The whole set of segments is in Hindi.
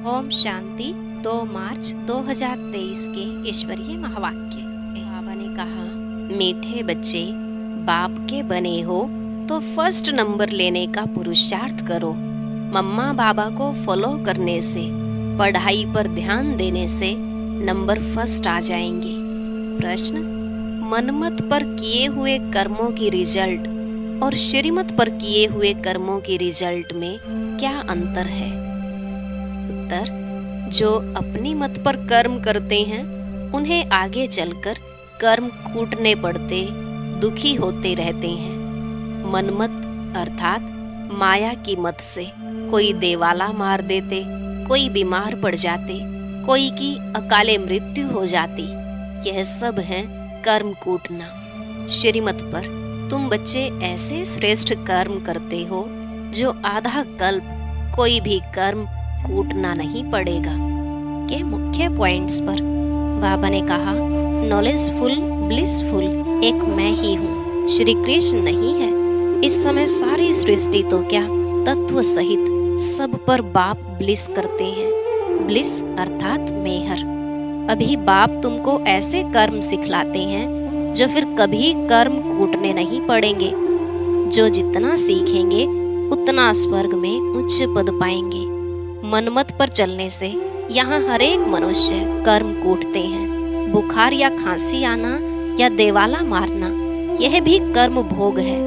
ओम शांति। 2 मार्च 2023 के ईश्वरीय महावाक्य। बाबा ने कहा, मीठे बच्चे, बाप के बने हो तो फर्स्ट नंबर लेने का पुरुषार्थ करो। मम्मा बाबा को फॉलो करने से, पढ़ाई पर ध्यान देने से नंबर फर्स्ट आ जाएंगे। प्रश्न, मनमत पर किए हुए कर्मों की रिजल्ट और श्रीमत पर किए हुए कर्मों की रिजल्ट में क्या अंतर है? उत्तर, जो अपनी मत पर कर्म करते हैं उन्हें आगे चलकर कर्म कूटने पड़ते, दुखी होते रहते हैं। मनमत अर्थात माया की मत से कोई देवाला मार देते, कोई बीमार पड़ जाते, कोई की अकाले मृत्यु हो जाती। यह सब है कर्म कूटना। श्रीमत पर तुम बच्चे ऐसे श्रेष्ठ कर्म करते हो जो आधा कल्प कोई भी कर्म कूटना नहीं पड़ेगा। के मुख्य पॉइंट्स पर बाबा ने कहा, नॉलेजफुल ब्लिसफुल एक मैं ही हूँ, श्री कृष्ण नहीं है। इस समय सारी सृष्टि तो क्या, तत्व सहित सब पर बाप ब्लिस करते हैं। ब्लिस अर्थात मेहर। अभी बाप तुमको ऐसे कर्म सिखलाते हैं जो फिर कभी कर्म कूटने नहीं पड़ेंगे। जो जितना सीखेंगे उतना स्वर्ग में उच्च पद पाएंगे। मनमत पर चलने से यहाँ हर एक मनुष्य कर्म कूटते हैं। बुखार या खांसी आना या देवाला मारना, यह भी कर्म भोग है।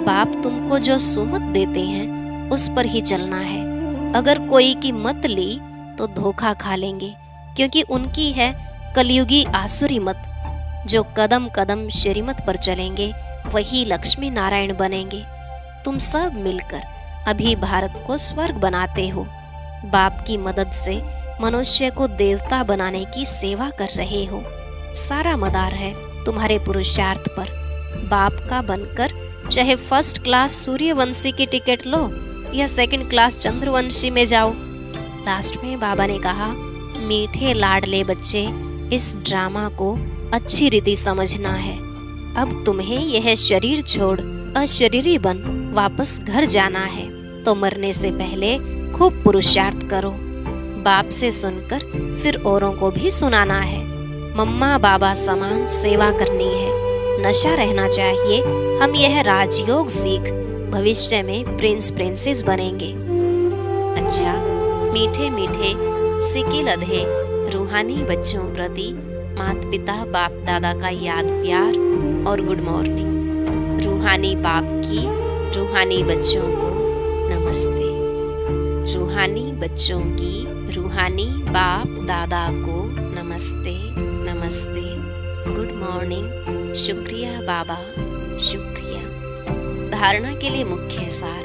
बाप तुमको जो सुमत देते हैं उस पर ही चलना है। अगर कोई की मत ली तो धोखा खा लेंगे, क्योंकि उनकी है कलयुगी आसुरी मत। जो कदम कदम श्रीमत पर चलेंगे वही लक्ष्मी नारायण बनेंगे। तुम सब मिलकर अभी भारत को स्वर्ग बनाते हो। बाप की मदद से मनुष्य को देवता बनाने की सेवा कर रहे हो। सारा मदार है तुम्हारे पुरुषार्थ पर। बाप का बनकर चाहे फर्स्ट क्लास सूर्यवंशी की टिकट लो या सेकंड क्लास चंद्रवंशी में जाओ। लास्ट में बाबा ने कहा, मीठे लाडले बच्चे, इस ड्रामा को अच्छी रीति समझना है। अब तुम्हें यह शरीर छोड़ अशरीरी बन वापस घर जाना है, तो मरने से पहले खूब पुरुषार्थ करो। बाप से सुनकर फिर औरों को भी सुनाना है। मम्मा बाबा समान सेवा करनी है। नशा रहना चाहिए। हम यह राजयोग सीख भविष्य में प्रिंस प्रिंसेस बनेंगे। अच्छा, मीठे मीठे सिकिल अधे रूहानी बच्चों प्रति माता पिता बाप दादा का याद प्यार और गुड मॉर्निंग। रूहानी बाप की रूहानी बच्चों को नमस्ते। रूहानी बच्चों की रूहानी बाप दादा को नमस्ते नमस्ते, गुड मॉर्निंग, शुक्रिया बाबा, शुक्रिया। धारणा के लिए मुख्य सार।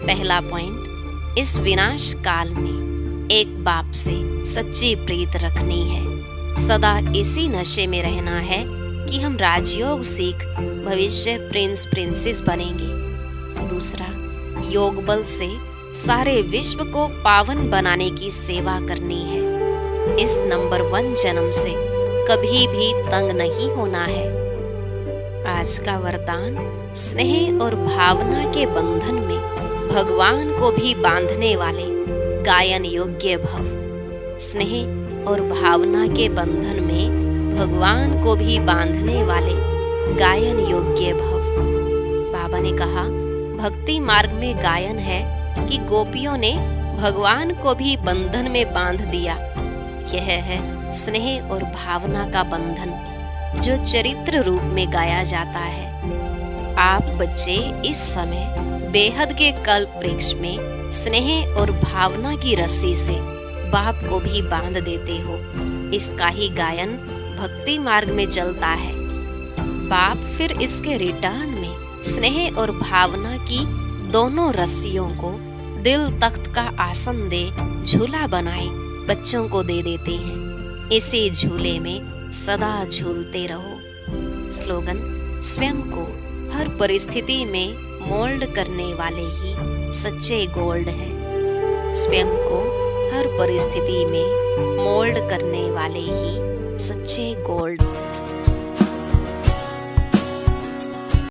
पहला पॉइंट, इस विनाश काल में एक बाप से सच्ची प्रीत रखनी है। सदा इसी नशे में रहना है कि हम राजयोग सीख भविष्य प्रिंस प्रिंसेस बनेंगे। दूसरा, योग बल से सारे विश्व को पावन बनाने की सेवा करनी है। इस नंबर 1 जन्म से कभी भी तंग नहीं होना है। आज का वरदान, स्नेह और भावना के बंधन में भगवान को भी बांधने वाले गायन योग्य भव। स्नेह और भावना के बंधन में भगवान को भी बांधने वाले गायन योग्य भव। बाबा ने कहा, भक्ति मार्ग में गायन है कि गोपियों ने भगवान को भी बंधन में बांध दिया। यह है स्नेह और भावना का बंधन, जो चरित्र रूप में गाया जाता है। आप बच्चे इस समय बेहद के कल्प वृक्ष में स्नेह और भावना की रस्सी से बाप को भी बांध देते हो। इसका ही गायन भक्ति मार्ग में चलता है। बाप फिर इसके रिटर्न में स्नेह और भावना की दोनों रस्सियों को दिल तख्त का आसन दे झूला बनाए बच्चों को दे देते हैं। इसी झूले में सदा झूलते रहो। स्लोगन, स्वयं को हर परिस्थिति में मोल्ड करने वाले ही सच्चे गोल्ड है। स्वयं को हर परिस्थिति में मोल्ड करने वाले ही सच्चे गोल्ड।